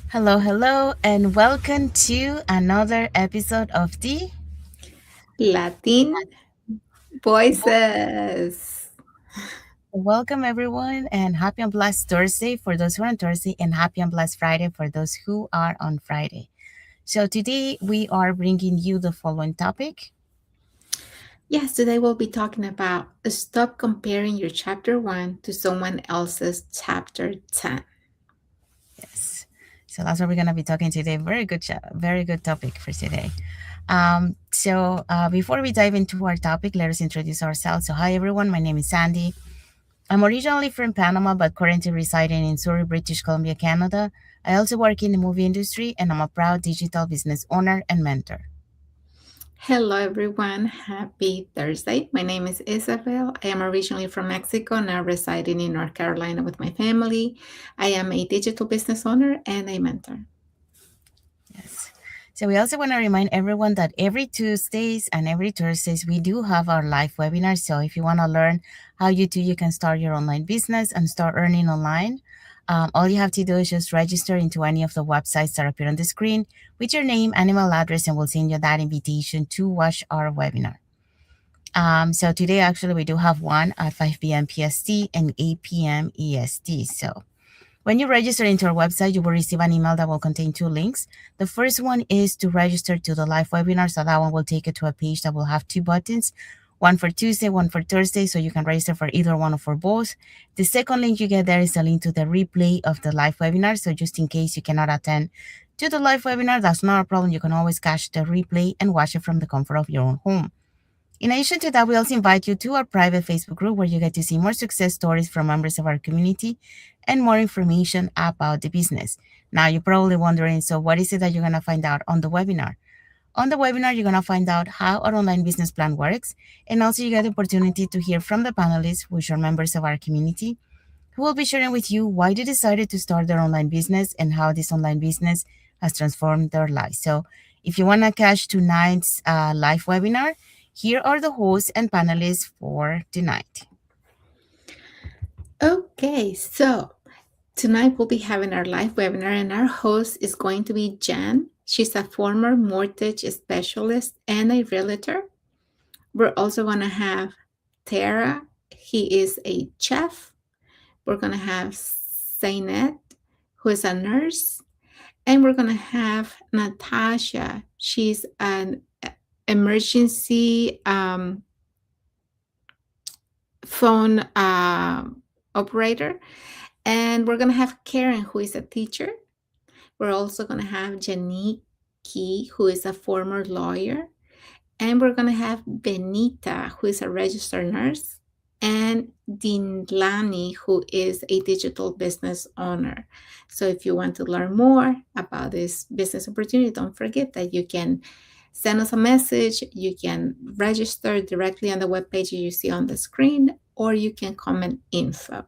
Hello, hello, and welcome to another episode of the Latin voices. Welcome everyone, and happy and blessed Thursday for those who are on Thursday, and happy and blessed Friday for those who are on Friday. So today we are bringing you the following topic. Yes, today we'll be talking about stop comparing your chapter 1 to someone else's chapter 10. Yes, so that's what we're gonna be talking today. Very good topic for today. Before we dive into our topic, let us introduce ourselves. So hi everyone, my name is Sandy. I'm originally from Panama, but currently residing in Surrey, British Columbia, Canada. I also work in the movie industry, and I'm a proud digital business owner and mentor. Hello, everyone. Happy Thursday. My name is Isabel. I am originally from Mexico, now residing in North Carolina with my family. I am a digital business owner and a mentor. Yes. So we also want to remind everyone that every Tuesdays and every Thursdays we do have our live webinars. So if you want to learn how you can start your online business and start earning online, all you have to do is just register into any of the websites that appear on the screen with your name and email address, and we'll send you that invitation to watch our webinar. So today actually we do have one at 5 p.m. PST and 8 p.m. EST. So when you register into our website, you will receive an email that will contain two links. The first one is to register to the live webinar. So that one will take you to a page that will have two buttons, one for Tuesday, one for Thursday. So you can register for either one or for both. The second link you get there is a link to the replay of the live webinar. So just in case you cannot attend to the live webinar, that's not a problem. You can always catch the replay and watch it from the comfort of your own home. In addition to that, we also invite you to our private Facebook group where you get to see more success stories from members of our community and more information about the business. Now, you're probably wondering, so what is it that you're going to find out on the webinar? On the webinar, you're going to find out how our online business plan works, and also you get the opportunity to hear from the panelists, which are members of our community, who will be sharing with you why they decided to start their online business and how this online business has transformed their lives. So, if you want to catch tonight's live webinar, here are the hosts and panelists for tonight. Okay, so tonight we'll be having our live webinar, and our host is going to be Jan. She's a former mortgage specialist and a realtor. We're also going to have Tara. He is a chef. We're going to have Zainet, who is a nurse. And we're going to have Natasha. She's an emergency phone operator. And we're going to have Karen, who is a teacher. We're also going to have Janique Key, who is a former lawyer. And we're going to have Benita, who is a registered nurse, and Dinlani, who is a digital business owner. So if you want to learn more about this business opportunity, don't forget that you can send us a message. You can register directly on the webpage you see on the screen, or you can comment info.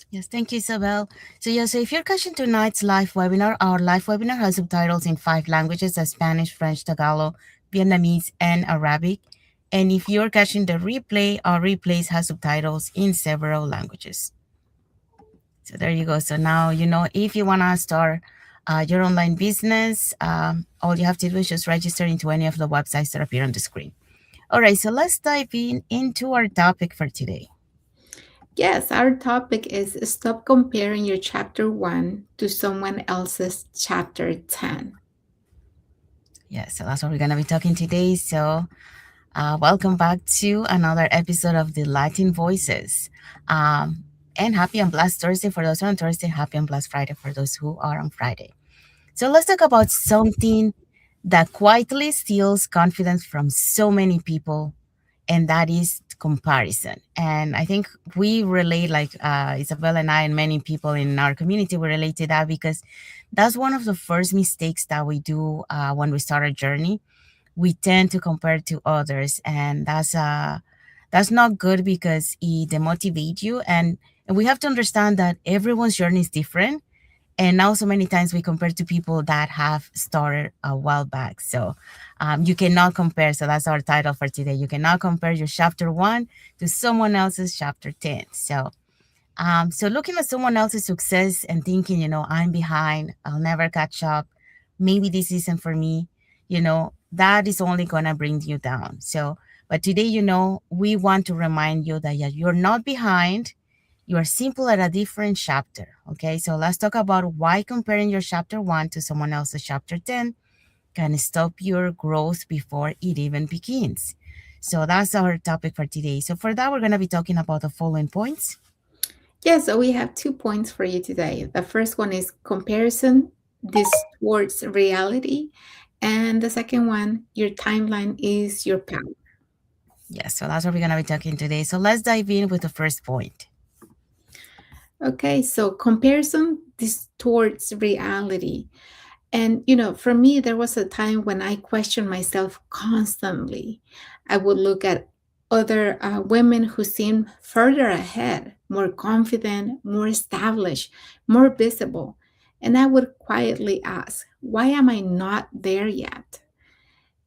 Yes, thank you, Isabel. So if you're catching tonight's live webinar, our live webinar has subtitles in five languages: Spanish, French, Tagalog, Vietnamese, and Arabic. And if you're catching the replay, our replays has subtitles in several languages. So there you go. So now you know if you want to start your online business, all you have to do is just register into any of the websites that appear on the screen. All right, so let's dive into our topic for today. Yes, our topic is stop comparing your chapter 1 to someone else's chapter 10. Yeah, so that's what we're going to be talking today. So welcome back to another episode of the Latin Voices. And happy and blessed Thursday for those who are on Thursday, happy and blessed Friday for those who are on Friday. So let's talk about something that quietly steals confidence from so many people, and that is comparison. And I think we relate, like Isabel and I, and many people in our community, we relate to that because that's one of the first mistakes that we do when we start a journey. We tend to compare to others, and that's not good because it demotivates you. And we have to understand that everyone's journey is different, and now so many times we compare to people that have started a while back. So you cannot compare. So that's our title for today. You cannot compare your chapter 1 to someone else's chapter 10. So So looking at someone else's success and thinking, I'm behind, I'll never catch up, maybe this isn't for me, that is only gonna bring you down. So, but today, we want to remind you that yeah, you're not behind, you are simple at a different chapter. Okay, so let's talk about why comparing your chapter 1 to someone else's chapter 10 can stop your growth before it even begins. So that's our topic for today. So for that, we're gonna be talking about the following points. Yeah, so we have 2 points for you today. The first one is comparison distorts reality. And the second one, your timeline is your power. Yes, so that's what we're gonna be talking today. So let's dive in with the first point. Okay, so comparison distorts reality. And, for me, there was a time when I questioned myself constantly. I would look at other women who seemed further ahead, more confident, more established, more visible. And I would quietly ask, why am I not there yet?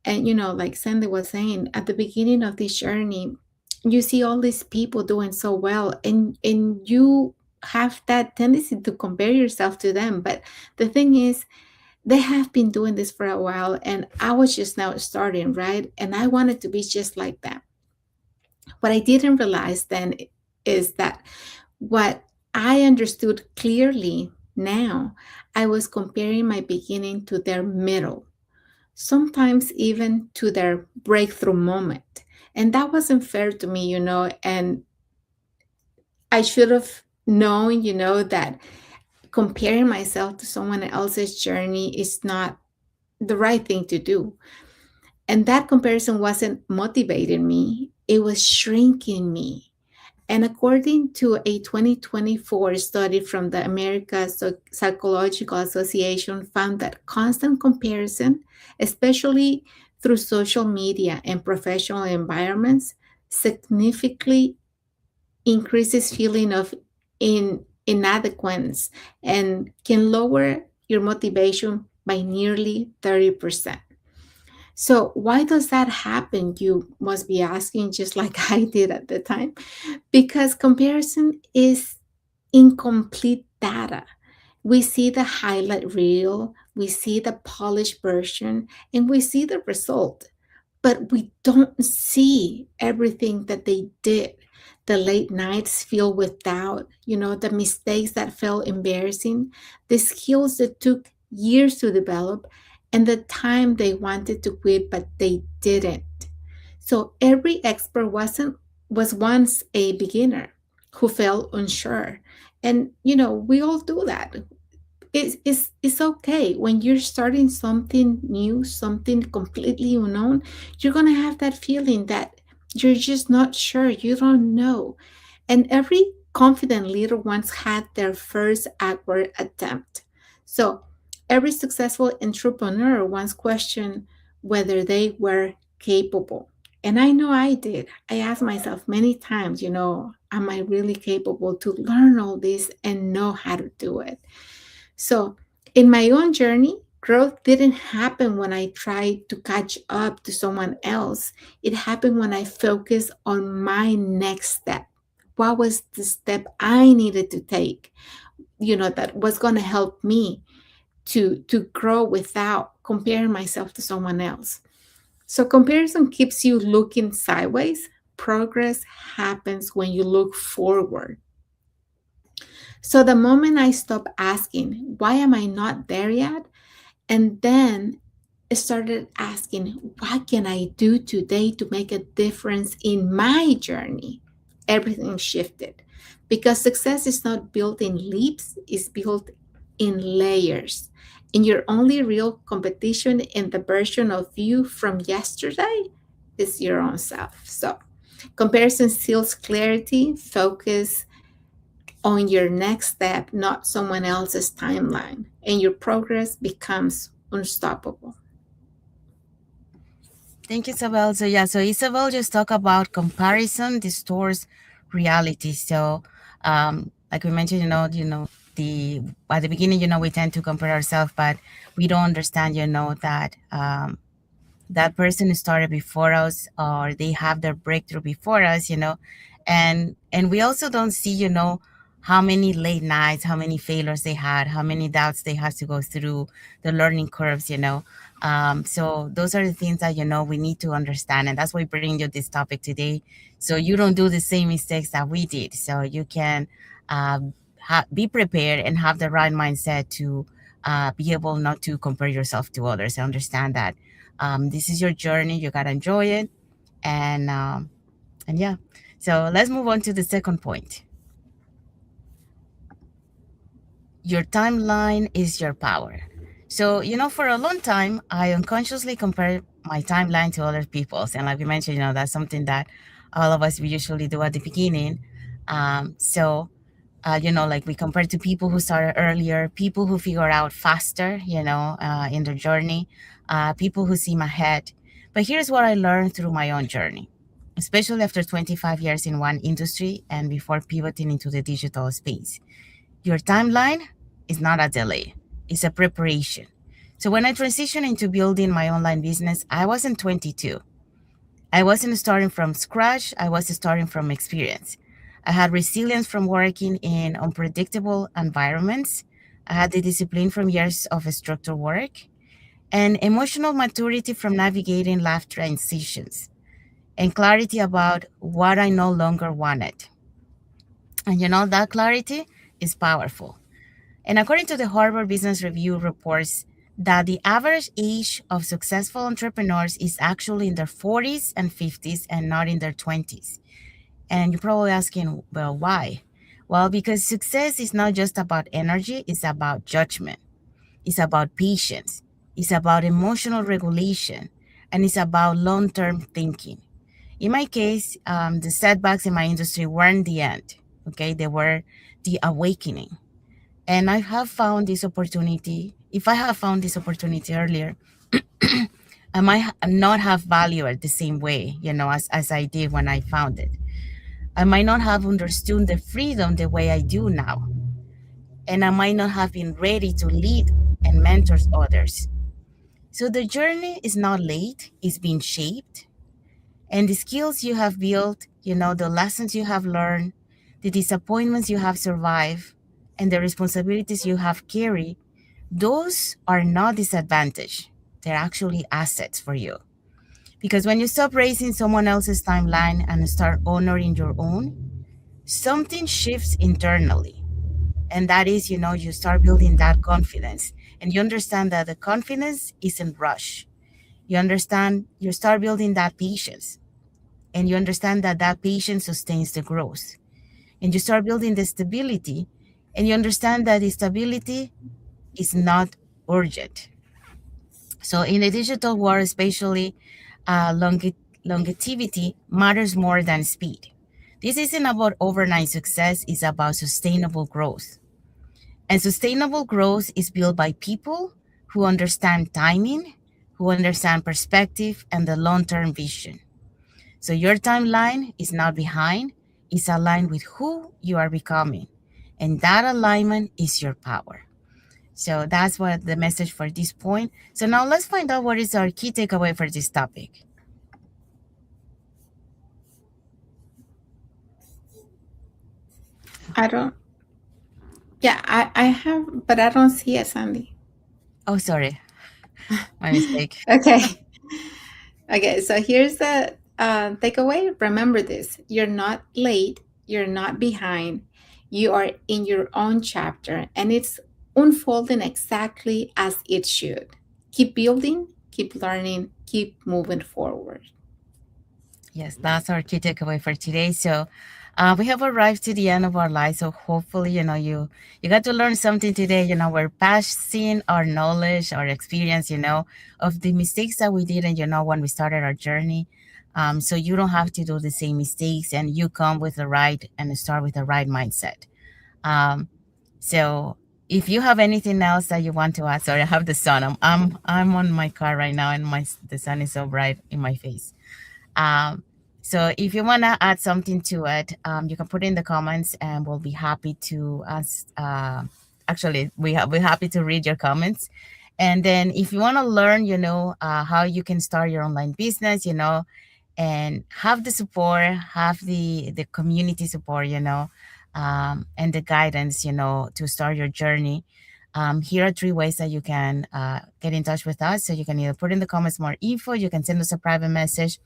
And, like Sandy was saying, at the beginning of this journey, you see all these people doing so well, and you have that tendency to compare yourself to them. But the thing is, they have been doing this for a while, and I was just now starting, right? And I wanted to be just like them. What I didn't realize then is that what I understood clearly now, I was comparing my beginning to their middle, sometimes even to their breakthrough moment. And that wasn't fair to me, and I should have known, that comparing myself to someone else's journey is not the right thing to do. And that comparison wasn't motivating me, it was shrinking me. And according to a 2024 study from the American Psychological Association, found that constant comparison, especially through social media and professional environments, significantly increases feeling of inadequacy and can lower your motivation by nearly 30%. So, why does that happen? You must be asking, just like I did at the time. Because comparison is incomplete data. We see the highlight reel, we see the polished version, and we see the result, but we don't see everything that they did. The late nights filled with doubt, the mistakes that felt embarrassing, the skills that took years to develop, and the time they wanted to quit but they didn't. So every expert was once a beginner who felt unsure. And we all do that. It's okay when you're starting something new, something completely unknown. You're gonna have that feeling that you're just not sure, you don't know. And every confident leader once had their first awkward attempt. So every successful entrepreneur once questioned whether they were capable. And I know I did. I asked myself many times, am I really capable to learn all this and know how to do it? So, in my own journey, growth didn't happen when I tried to catch up to someone else. It happened when I focused on my next step. What was the step I needed to take, that was going to help me to grow without comparing myself to someone else. So, comparison keeps you looking sideways. Progress happens when you look forward. So the moment I stop asking, why am I not there yet? And then I started asking, what can I do today to make a difference in my journey? Everything shifted because success is not built in leaps, it's built in layers. And your only real competition in the version of you from yesterday is your own self. So comparison steals clarity, focus, on your next step, not someone else's timeline, and your progress becomes unstoppable. Thank you, Isabel. So yeah, so Isabel just talked about comparison distorts reality. So, like we mentioned, the at the beginning, we tend to compare ourselves, but we don't understand, that that person who started before us or they have their breakthrough before us, and we also don't see, how many late nights, how many failures they had, how many doubts they had to go through, the learning curves, so those are the things that, we need to understand. And that's why we bring you this topic today. So you don't do the same mistakes that we did. So you can be prepared and have the right mindset to be able not to compare yourself to others. I understand that this is your journey. You got to enjoy it. And yeah, so let's move on to the second point. Your timeline is your power. So, for a long time, I unconsciously compared my timeline to other people's. And like we mentioned, that's something that all of us we usually do at the beginning. Like we compare to people who started earlier, people who figure out faster, in their journey, people who seem ahead. But here's what I learned through my own journey, especially after 25 years in one industry and before pivoting into the digital space. Your timeline is not a delay, it's a preparation. So when I transitioned into building my online business, I wasn't 22. I wasn't starting from scratch, I was starting from experience. I had resilience from working in unpredictable environments. I had the discipline from years of structured work and emotional maturity from navigating life transitions and clarity about what I no longer wanted. And that clarity is powerful. And according to the Harvard Business Review reports that the average age of successful entrepreneurs is actually in their 40s and 50s and not in their 20s. And you're probably asking, well, why? Well, because success is not just about energy, it's about judgment, it's about patience, it's about emotional regulation, and it's about long term thinking. In my case, the setbacks in my industry weren't the end, okay? They were the awakening. And I have found this opportunity. If I have found this opportunity earlier, I might not have valued it the same way, as I did when I found it. I might not have understood the freedom the way I do now. And I might not have been ready to lead and mentor others. So the journey is not late, it's being shaped. And the skills you have built, the lessons you have learned, the disappointments you have survived, and the responsibilities you have carried, those are not disadvantage. They're actually assets for you. Because when you stop racing someone else's timeline and start honoring your own, something shifts internally. And that is, you start building that confidence. And you understand that the confidence isn't rush. You start building that patience. And you understand that that patience sustains the growth. And you start building the stability. And you understand that the stability is not urgent. So in the digital world, especially, longevity matters more than speed. This isn't about overnight success, it's about sustainable growth. And sustainable growth is built by people who understand timing, who understand perspective and the long term vision. So your timeline is not behind, it's aligned with who you are becoming. And that alignment is your power. So that's what the message for this point. So now let's find out what is our key takeaway for this topic. I don't. Yeah, I have, but I don't see it, Sandy. Oh, sorry, my mistake. Okay. Okay, so here's the takeaway. Remember this: you're not late, you're not behind, you are in your own chapter, and it's unfolding exactly as it should. Keep building, keep learning, keep moving forward. Yes, that's our key takeaway for today. So we have arrived to the end of our life. So hopefully, you got to learn something today. We're passing our knowledge, our experience, of the mistakes that we did, and when we started our journey. So you don't have to do the same mistakes, and you come with the right and start with the right mindset. Um, so if you have anything else that you want to add, sorry, I have the sun. I'm on my car right now, and the sun is so bright in my face. Um, so if you want to add something to it, you can put it in the comments, and we'll be happy to ask. Actually, we're happy to read your comments. And then if you want to learn, how you can start your online business, and have the support, have the community support, and the guidance, to start your journey. Here are three ways that you can get in touch with us. So you can either put in the comments more info, you can send us a private message,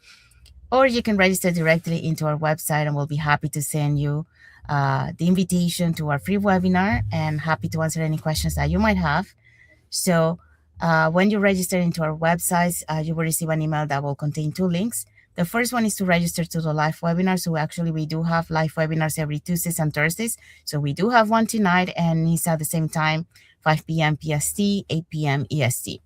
or you can register directly into our website, and we'll be happy to send you the invitation to our free webinar and happy to answer any questions that you might have. So when you register into our websites, you will receive an email that will contain two links. The first one is to register to the live webinar. So actually, we do have live webinars every Tuesdays and Thursdays. So we do have one tonight, and it's at the same time, 5 p.m. PST, 8 p.m. EST.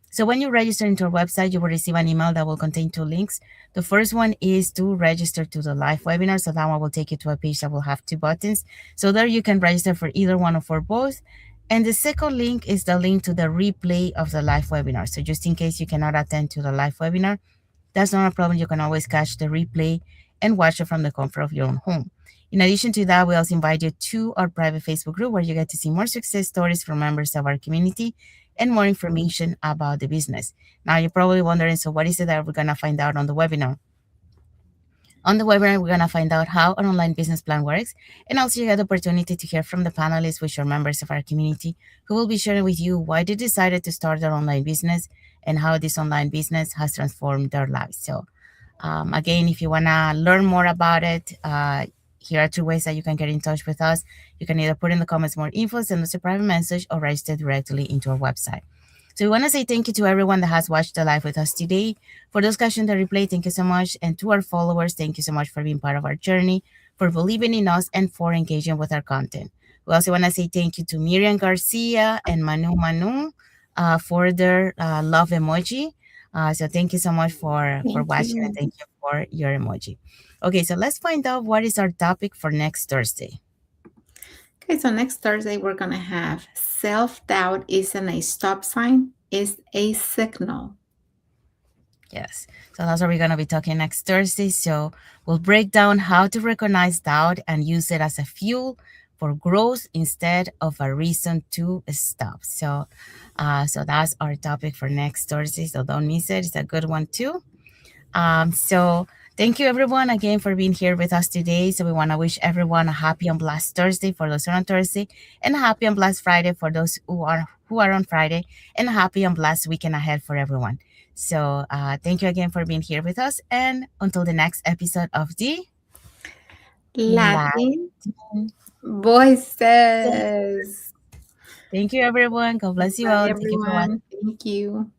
So when you register into our website, you will receive an email that will contain two links. The first one is to register to the live webinar. So that one will take you to a page that will have two buttons. So there you can register for either one or for both. And the second link is the link to the replay of the live webinar. So just in case you cannot attend to the live webinar, that's not a problem. You can always catch the replay and watch it from the comfort of your own home. In addition to that, we also invite you to our private Facebook group where you get to see more success stories from members of our community and more information about the business. Now, you're probably wondering, so what is it that we're going to find out on the webinar? On the webinar, we're going to find out how an online business plan works, and also you get the opportunity to hear from the panelists, which are members of our community, who will be sharing with you why they decided to start their online business and how this online business has transformed their lives. So again, if you want to learn more about it, here are two ways that you can get in touch with us. You can either put in the comments more info, send us a private message, or register directly into our website. So we want to say thank you to everyone that has watched the live with us today. For those catching the replay, thank you so much. And to our followers, thank you so much for being part of our journey, for believing in us, and for engaging with our content. We also want to say thank you to Miriam Garcia and Manu for their love emoji. So thank you so much for Thank watching, and you. thank you for your emoji. Okay, so let's find out what is our topic for next Thursday. Okay, so next Thursday we're gonna have self-doubt isn't a stop sign, it's a signal. Yes. So that's what we're going to be talking next Thursday. So we'll break down how to recognize doubt and use it as a fuel for growth instead of a reason to stop. So that's our topic for next Thursday. So don't miss it. It's a good one too. So thank you everyone again for being here with us today. So we want to wish everyone a happy and blessed Thursday for those who are on Thursday, and a happy and blessed Friday for those who are on Friday, and a happy and blessed weekend ahead for everyone. So thank you again for being here with us, and until the next episode of the Latin. Latin Voices. Thank you everyone. God bless you Bye, all. Thank you for watching. everyone. Thank you.